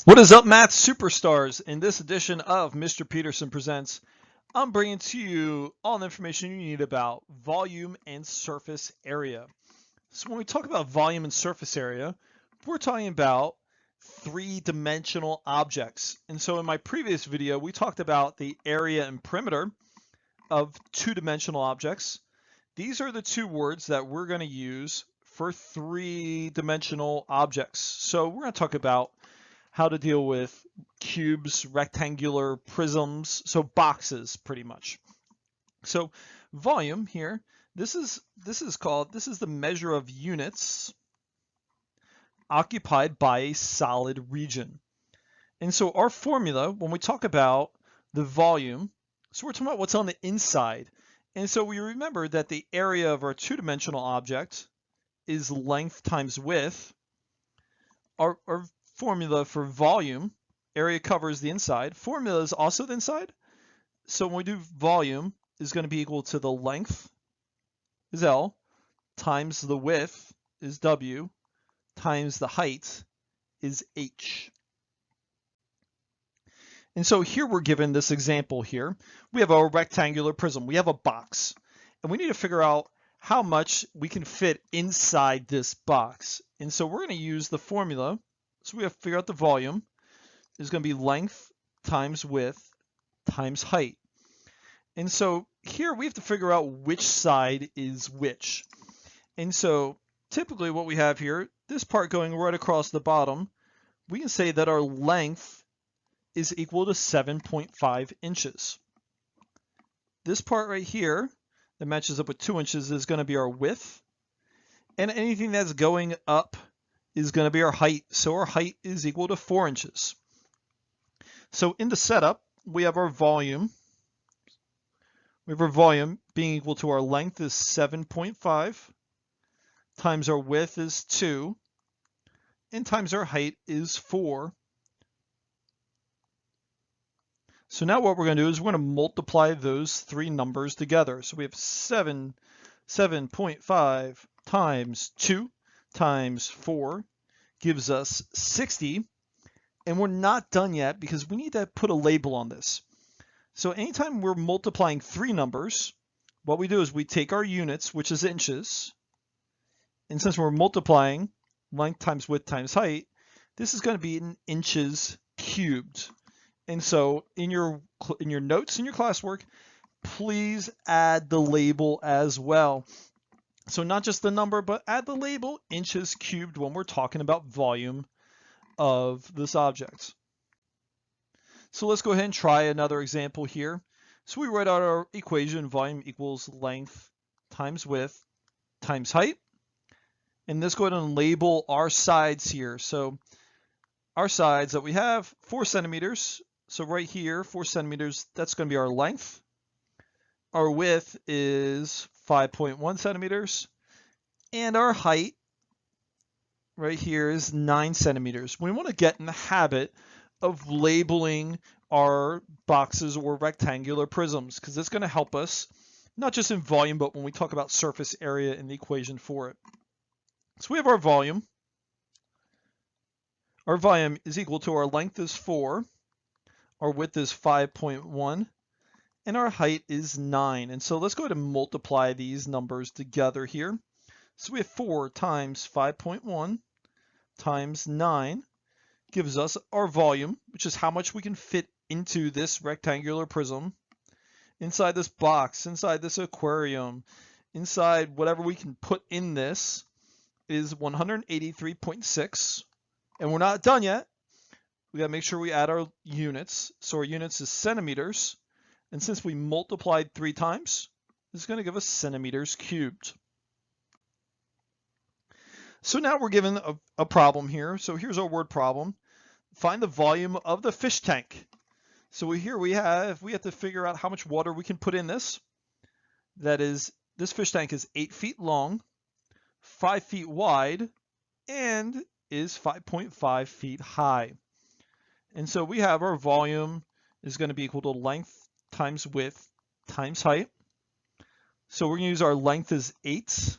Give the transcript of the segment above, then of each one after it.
What is up, math superstars? In this edition of Mr. Peterson Presents, I'm bringing to you all the information you need about volume and surface area. So when we talk about volume and surface area, we're talking about three-dimensional objects. And so in my previous video, we talked about the area and perimeter of two-dimensional objects. These are the two words that we're going to use for three-dimensional objects. So we're going to talk about how to deal with cubes, rectangular prisms, so boxes pretty much. So volume here, this is the measure of units occupied by a solid region. And so our formula, when we talk about the volume, so we're talking about what's on the inside. And so we remember that the area of our two-dimensional object is length times width. Our formula for volume, area covers the inside. Formula is also the inside. So when we do volume, is going to be equal to the length is L times the width is W times the height is H. And so here we're given this example here. We have a rectangular prism. We have a box. And we need to figure out how much we can fit inside this box. And so we're going to use the formula. So we have to figure out the volume is going to be length times width times height. And so here we have to figure out which side is which. And so typically what we have here, this part going right across the bottom, we can say that our length is equal to 7.5 inches. This part right here that matches up with 2 inches is going to be our width. And anything that's going up is going to be our height. So our height is equal to 4 inches. So in the setup, we have our volume. We have our volume being equal to our length is 7.5 times our width is 2 and times our height is 4. So now what we're going to do is we're going to multiply those three numbers together. So we have 7.5 times 2 times 4 gives us 60. And we're not done yet because we need to put a label on this. So anytime we're multiplying three numbers, what we do is we take our units, which is inches, and since we're multiplying length times width times height, this is going to be in inches cubed. And so in your notes in your classwork, please add the label as well. So not just the number, but add the label inches cubed when we're talking about volume of this object. So let's go ahead and try another example here. So we write out our equation, volume equals length times width times height. And let's go ahead and label our sides here. So our sides that we have, 4 centimeters. So right here, 4 centimeters, that's going to be our length. Our width is 5.1 centimeters. And our height right here is 9 centimeters. We want to get in the habit of labeling our boxes or rectangular prisms because it's going to help us not just in volume, but when we talk about surface area in the equation for it. So we have our volume. Our volume is equal to our length is 4, our width is 5.1, and our height is 9. And so let's go ahead and multiply these numbers together here. So we have 4 times 5.1 times 9 gives us our volume, which is how much we can fit into this rectangular prism, inside this box, inside this aquarium, inside whatever we can put in this is 183.6. And we're not done yet. We got to make sure we add our units. So our units is centimeters. And since we multiplied 3 times, it's going to give us centimeters cubed. So now we're given a problem here. So here's our word problem. Find the volume of the fish tank. So here we have to figure out how much water we can put in this. That is, this fish tank is 8 feet long, 5 feet wide, and is 5.5 feet high. And so we have our volume is going to be equal to length times width times height. So we're going to use our length is 8.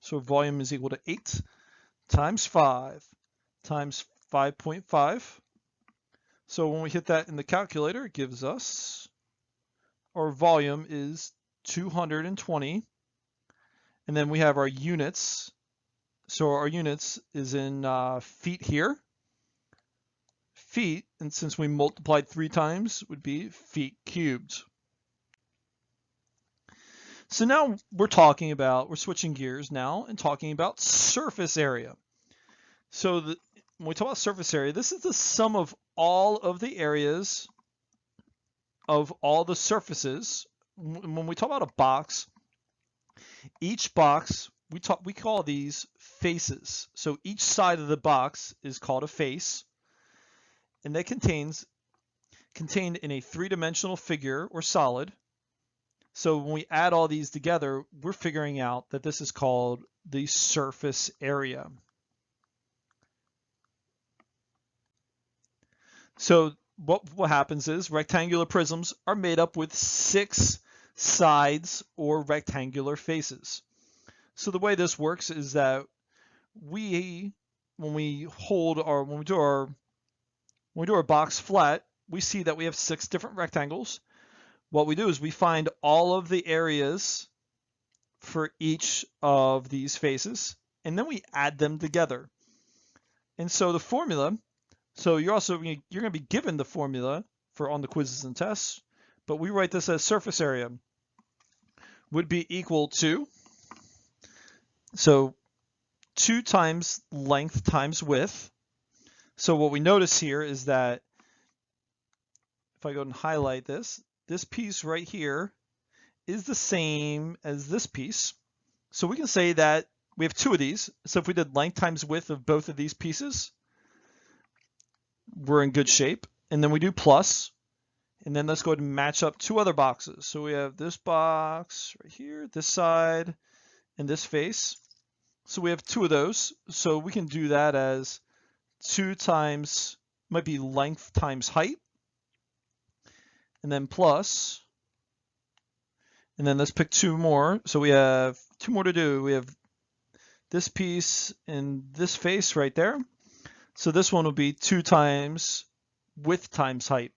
So volume is equal to 8 times 5 times 5.5 So when we hit that in the calculator, it gives us our volume is 220. And then we have our units. So our units is in feet here. Feet, and since we multiplied 3 times, would be feet cubed. So now we're switching gears now and talking about surface area. So when we talk about surface area, this is the sum of all of the areas of all the surfaces. When we talk about a box, each box, we call these faces. So each side of the box is called a face, and that contained in a three-dimensional figure or solid. So when we add all these together, we're figuring out that this is called the surface area. So what happens is rectangular prisms are made up with 6 sides or rectangular faces. So the way this works is that when we do our box flat, we see that we have 6 different rectangles. What we do is we find all of the areas for each of these faces, and then we add them together. And so the formula, so you're going to be given the formula for on the quizzes and tests, but we write this as surface area would be equal to, so 2 times length times width. So what we notice here is that if I go and highlight this piece right here is the same as this piece. So we can say that we have 2 of these. So if we did length times width of both of these pieces, we're in good shape. And then we do plus, and then let's go ahead and match up 2 other boxes. So we have this box right here, this side, and this face. So we have 2 of those. So we can do that as 2 times, might be length times height, and then plus, and then let's pick 2 more. So we have 2 more to do. We have this piece and this face right there. So this one will be 2 times width times height.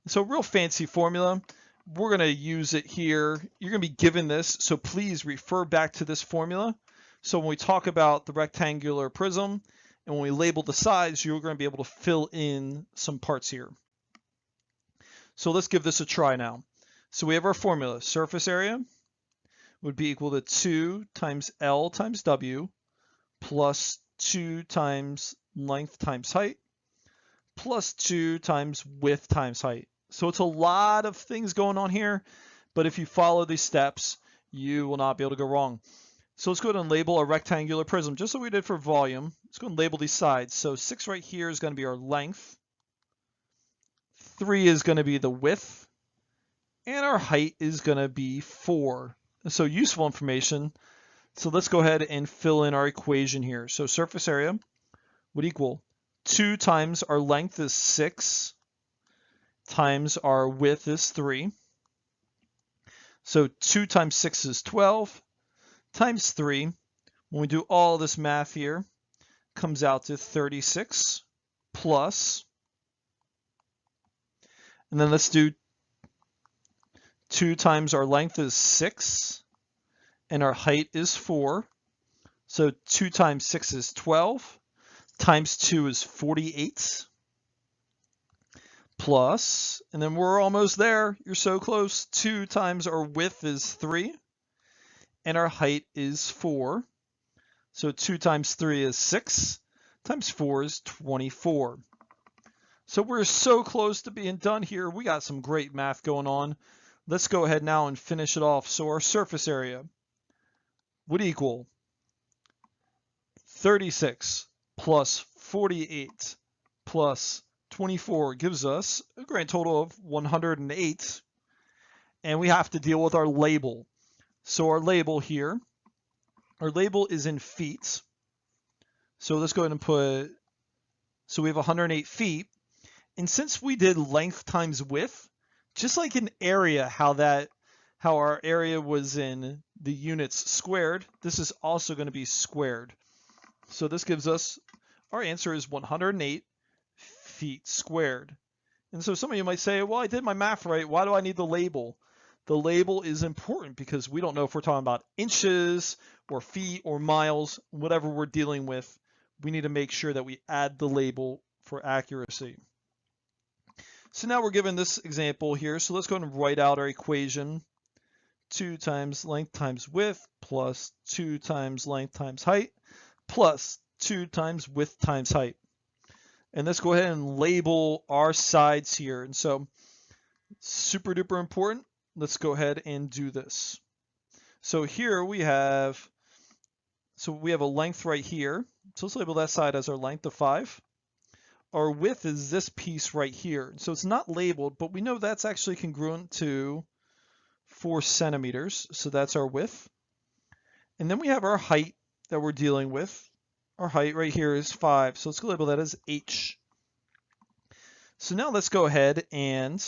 So real fancy formula. We're going to use it here. You're going to be given this, so please refer back to this formula. So when we talk about the rectangular prism and when we label the sides, you're going to be able to fill in some parts here. So let's give this a try now. So we have our formula. Surface area would be equal to 2 times L times W plus 2 times length times height plus 2 times width times height. So it's a lot of things going on here, but if you follow these steps, you will not be able to go wrong. So let's go ahead and label a rectangular prism, just like we did for volume. Let's go and label these sides. So 6 right here is going to be our length. 3 is going to be the width. And our height is going to be 4. So useful information. So let's go ahead and fill in our equation here. So surface area would equal 2 times our length is 6 times our width is 3. So 2 times 6 is 12 times 3. When we do all this math here, comes out to 36 plus, and then let's do 2 times our length is 6 and our height is 4. So 2 times 6 is 12 times 2 is 48 plus, and then we're almost there. You're so close. 2 times our width is 3 and our height is 4. So 2 times 3 is 6 times 4 is 24. So we're so close to being done here. We got some great math going on. Let's go ahead now and finish it off. So our surface area would equal 36 plus 48 plus 24 gives us a grand total of 108. And we have to deal with our label. So our label here, our label is in feet. So let's go ahead and put, so we have 108 feet. And since we did length times width, just like in area, how our area was in the units squared, this is also going to be squared. So this gives us, our answer is 108 feet squared. And so some of you might say, well, I did my math right. Why do I need the label? The label is important because we don't know if we're talking about inches or feet or miles, whatever we're dealing with. We need to make sure that we add the label for accuracy. So now we're given this example here. So let's go ahead and write out our equation. 2 times length times width plus 2 times length times height plus 2 times width times height. And let's go ahead and label our sides here. And so super duper important. Let's go ahead and do this. So here we have, a length right here. So let's label that side as our length of 5. Our width is this piece right here. So it's not labeled, but we know that's actually congruent to 4 centimeters. So that's our width. And then we have our height that we're dealing with. Our height right here is 5. So let's go label that as H. So now let's go ahead and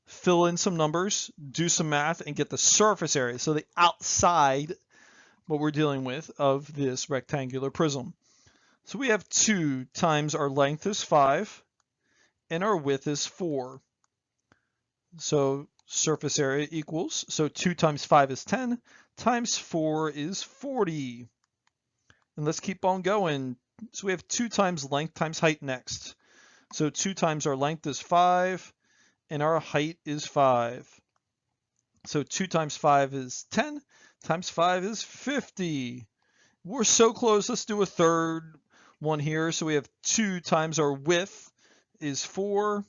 fill in some numbers, do some math, and get the surface area. So the outside, what we're dealing with, of this rectangular prism. So we have 2 times our length is 5, and our width is 4. So surface area equals, so 2 times 5 is 10, times 4 is 40. And let's keep on going. So we have 2 times length times height next. So 2 times our length is 5, and our height is 5. So 2 times 5 is 10, times 5 is 50. We're so close. Let's do a third one here. So we have 2 times our width is 4,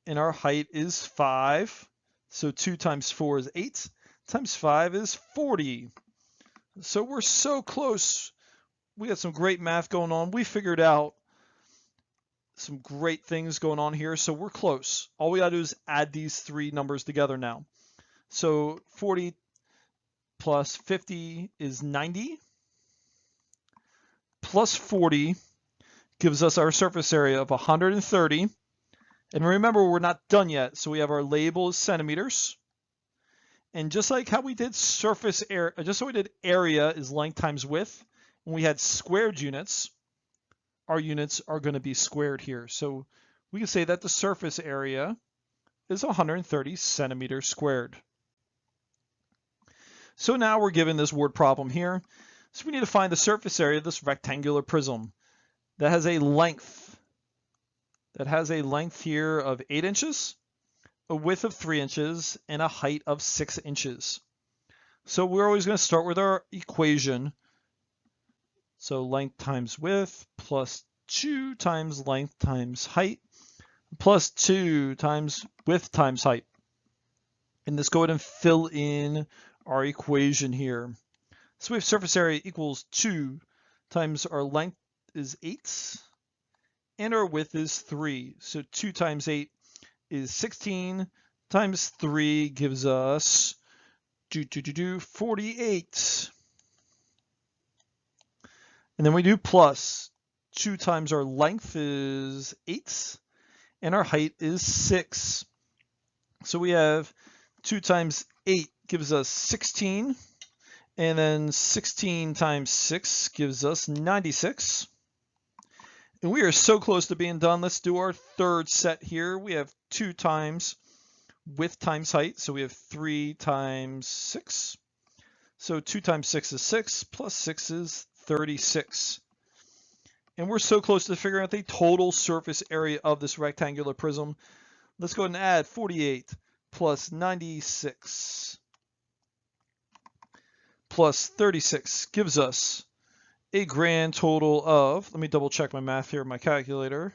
and our height is 5. So 2 times 4 is 8, times 5 is 40. So we're so close. We got some great math going on. We figured out some great things going on here. So we're close. All we got to do is add these 3 numbers together now. So 40 plus 50 is 90. Plus 40 gives us our surface area of 130. And remember, we're not done yet. So we have our label as centimeters. And just like how we did surface area, just so we did area is length times width, when we had squared units, our units are going to be squared here. So we can say that the surface area is 130 centimeters squared. So now we're given this word problem here. So we need to find the surface area of this rectangular prism that has a length. Here of 8 inches, a width of 3 inches, and a height of 6 inches. So we're always going to start with our equation. So length times width plus 2 times length times height plus 2 times width times height. And let's go ahead and fill in our equation here. So we have surface area equals 2 times our length is 8 and our width is 3. So 2 times 8 is 16 times 3 gives us 48. And then we do plus 2 times our length is 8 and our height is 6. So we have 2 times 8 gives us 16, and then 16 times 6 gives us 96. And we are so close to being done. Let's do our third set here. We have 2 times width times height, so we have 3 times 6. So 2 times 6 is 6, plus 6 is 36. And we're so close to figuring out the total surface area of this rectangular prism. Let's go ahead and add 48 plus 96 plus 36 gives us a grand total of, let me double check my math here, my calculator,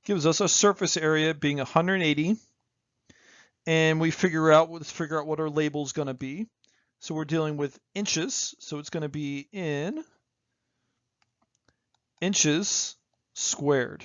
gives us a surface area being 180. And let's figure out what our label is going to be. So we're dealing with inches, so it's going to be in inches squared.